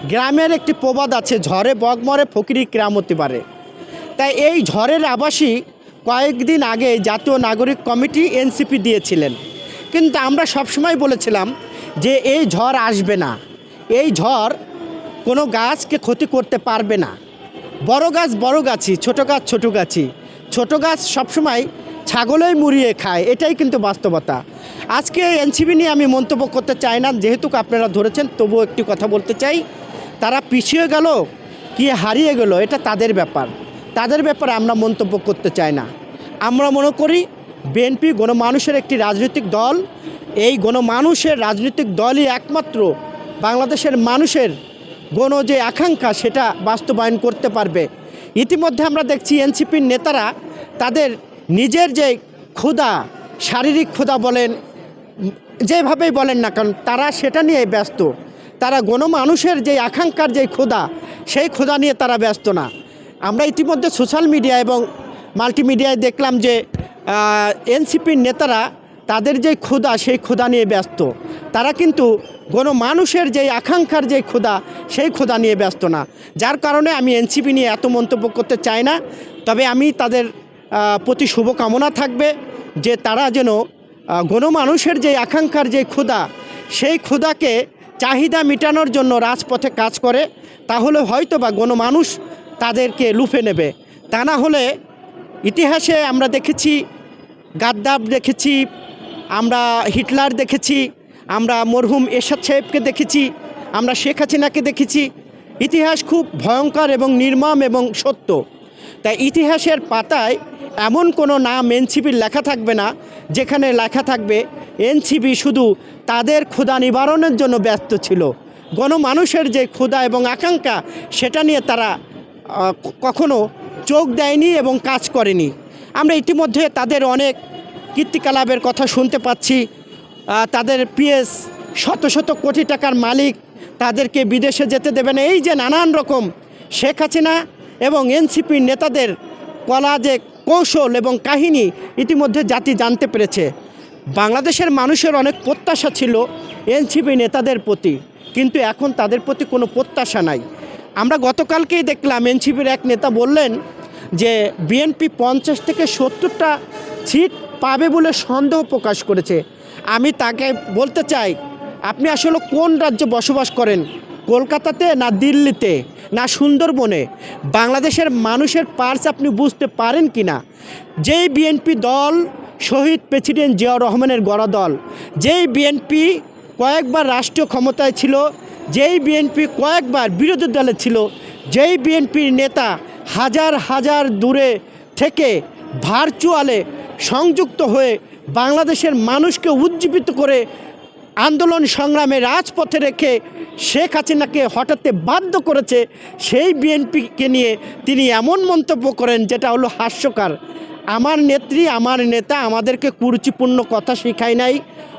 গ্রামের একটি প্রবাদ আছে, ঝড়ে বক মরে ফকিরি কেরামতি বাড়ে। তাই এই ঝড়ের আভাসই কয়েকদিন আগে জাতীয় নাগরিক কমিটি এনসিপি দিয়েছিলেন, কিন্তু আমরা সবসময় বলেছিলাম যে এই ঝড় আসবে না, এই ঝড় কোনো গাছকে ক্ষতি করতে পারবে না। বড় গাছ বড় গাছই, ছোটো গাছ ছোটো গাছই। ছোটো গাছ সবসময় ছাগলেই মুড়িয়ে খায়, এটাই কিন্তু বাস্তবতা। আজকে এনসিপি নিয়ে আমি মন্তব্য করতে চাই না, যেহেতু আপনারা ধরেছেন, তবুও একটি কথা বলতে চাই। তারা পিছিয়ে গেল কি হারিয়ে গেল এটা তাদের ব্যাপার, তাদের ব্যাপারে আমরা মন্তব্য করতে চাই না। আমরা মনে করি বিএনপি গণমানুষের একটি রাজনৈতিক দল। এই গণমানুষের রাজনৈতিক দলই একমাত্র বাংলাদেশের মানুষের যে আকাঙ্ক্ষা সেটা বাস্তবায়ন করতে পারবে। ইতিমধ্যে আমরা দেখছি এনসিপির নেতারা তাদের নিজের যে ক্ষুধা, শারীরিক ক্ষুধা বলেন, যেভাবেই বলেন না কারণ, তারা সেটা নিয়ে ব্যস্ত। তারা গণমানুষের যে আকাঙ্ক্ষার যে ক্ষুধা, সেই ক্ষুধা নিয়ে তারা ব্যস্ত না। আমরা ইতিমধ্যে সোশ্যাল মিডিয়া এবং মাল্টিমিডিয়ায় দেখলাম যে এনসিপির নেতারা তাদের যে ক্ষুধা, সেই ক্ষুধা নিয়ে ব্যস্ত। তারা কিন্তু গণমানুষের যে আকাঙ্ক্ষার যে ক্ষুধা, সেই ক্ষুধা নিয়ে ব্যস্ত না। যার কারণে আমি এনসিপি নিয়ে এত মন্তব্য করতে চাই না। তবে আমি তাদের প্রতি শুভকামনা থাকবে যে তারা যেন গণমানুষের যে আকাঙ্ক্ষার যে ক্ষুধা, সেই ক্ষুধাকে চাহিদা মেটানোর জন্য রাজপথে কাজ করে। তাহলে হয়তো বা গণমানুষ তাদেরকে লুফে নেবে। তা না হলে ইতিহাসে আমরা দেখেছি গাদ্দাফ দেখেছি, আমরা হিটলার দেখেছি, আমরা মরহুম এরশাদ সাহেবকে দেখেছি, আমরা শেখ হাসিনাকে দেখেছি। ইতিহাস খুব ভয়ঙ্কর এবং নির্মম এবং সত্য। তাই ইতিহাসের পাতায় এমন কোনো নাম এনসিপির লেখা থাকবে না যেখানে লেখা থাকবে এনসিপি শুধু তাদের ক্ষুধা নিবারণের জন্য ব্যস্ত ছিল। গণমানুষের যে ক্ষুধা এবং আকাঙ্ক্ষা, সেটা নিয়ে তারা কখনো চোখ দেয়নি এবং কাজ করেনি। আমরা ইতিমধ্যে তাদের অনেক কীর্তিকলাপের কথা শুনতে পাচ্ছি। তাদের পিএস শত শত কোটি টাকার মালিক, তাদেরকে বিদেশে যেতে দেবে না, এই যে নানান রকম শেখ হাসিনা এবং এনসিপির নেতাদের কলা যে কৌশল এবং কাহিনী ইতিমধ্যে জাতি জানতে পেরেছে। বাংলাদেশের মানুষের অনেক প্রত্যাশা ছিল এনসিপি নেতাদের প্রতি, কিন্তু এখন তাদের প্রতি কোনো প্রত্যাশা নাই। আমরা গতকালকেই দেখলাম এনসিপির এক নেতা বললেন যে বিএনপি 50 থেকে 70টা সিট পাবে বলে সন্দেহ প্রকাশ করেছে। আমি তাকে বলতে চাই, আপনি আসলে কোন রাজ্যে বসবাস করেন? কলকাতাতে না দিল্লিতে না সুন্দরবনে? বাংলাদেশের মানুষের পার্স আপনি বুঝতে পারেন কি না? যেই বিএনপি দল শহীদ প্রেসিডেন্ট জিয়াউর রহমানের গড়া দল, যেই বিএনপি কয়েকবার রাষ্ট্রীয় ক্ষমতায় ছিল, যেই বিএনপি কয়েকবার বিরোধী দলে ছিল, যেই বিএনপির নেতা হাজার হাজার দূরে থেকে ভার্চুয়ালে সংযুক্ত হয়ে বাংলাদেশের মানুষকে উজ্জীবিত করে আন্দোলন সংগ্রামে রাজপথে রেখে শেখ হাসিনাকে হঠাতে বাধ্য করেছে, সেই বিএনপিকে নিয়ে তিনি এমন মন্তব্য করেন যেটা হলো হাস্যকর। আমার নেত্রী, আমার নেতা আমাদেরকে কুরুচিপূর্ণ কথা শেখায় নাই,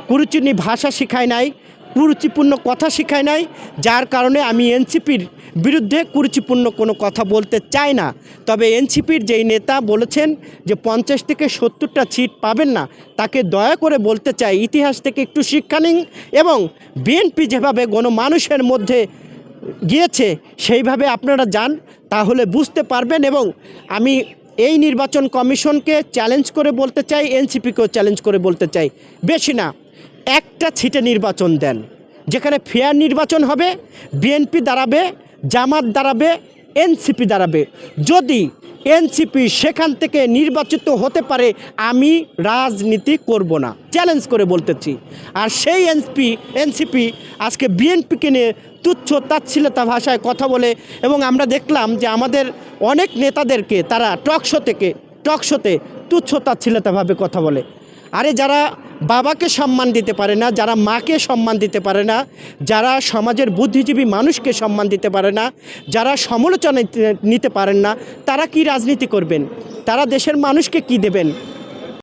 কুরুচিনী ভাষা শেখায় নাই, কুরুচিপূর্ণ কথা শেখায় নাই। যার কারণে আমি এনসিপির বিরুদ্ধে কুরুচিপূর্ণ কোনো কথা বলতে চাই না। তবে এনসিপির যেই নেতা বলেছেন যে 50 থেকে 70টা সিট পাবেন না, তাকে দয়া করে বলতে চাই ইতিহাস থেকে একটু শিক্ষা নিন এবং বিএনপি যেভাবে গণমানুষের মধ্যে গিয়েছে সেইভাবে আপনারা যান, তাহলে বুঝতে পারবেন। এবং আমি এই নির্বাচন কমিশনকে চ্যালেঞ্জ করে বলতে চাই, এনসিপিকেও চ্যালেঞ্জ করে বলতে চাই, বেশি না একটা সিটে নির্বাচন দেন, যেখানে ফেয়ার নির্বাচন হবে। বিএনপি দাঁড়াবে, জামাত দাঁড়াবে, এনসিপি দাঁড়াবে। যদি এনসিপি সেখান থেকে নির্বাচিত হতে পারে, আমি রাজনীতি করব না, চ্যালেঞ্জ করে বলতেছি। আর সেই এনসিপি আজকে বিএনপিকে নিয়ে তুচ্ছ তাচ্ছিল্যতা ভাষায় কথা বলে, এবং আমরা দেখলাম যে আমাদের অনেক নেতাদেরকে তারা টকশোতে তুচ্ছ তাচ্ছিল্যতাভাবে কথা বলে। আরে যারা বাবাকে সম্মান দিতে পারে না, যারা মাকে সম্মান দিতে পারে না, যারা সমাজের বুদ্ধিজীবী মানুষকে সম্মান দিতে পারে না, যারা সমালোচনা নিতে পারেন না, তারা কি রাজনীতি করবেন? তারা দেশের মানুষকে কি দেবেন?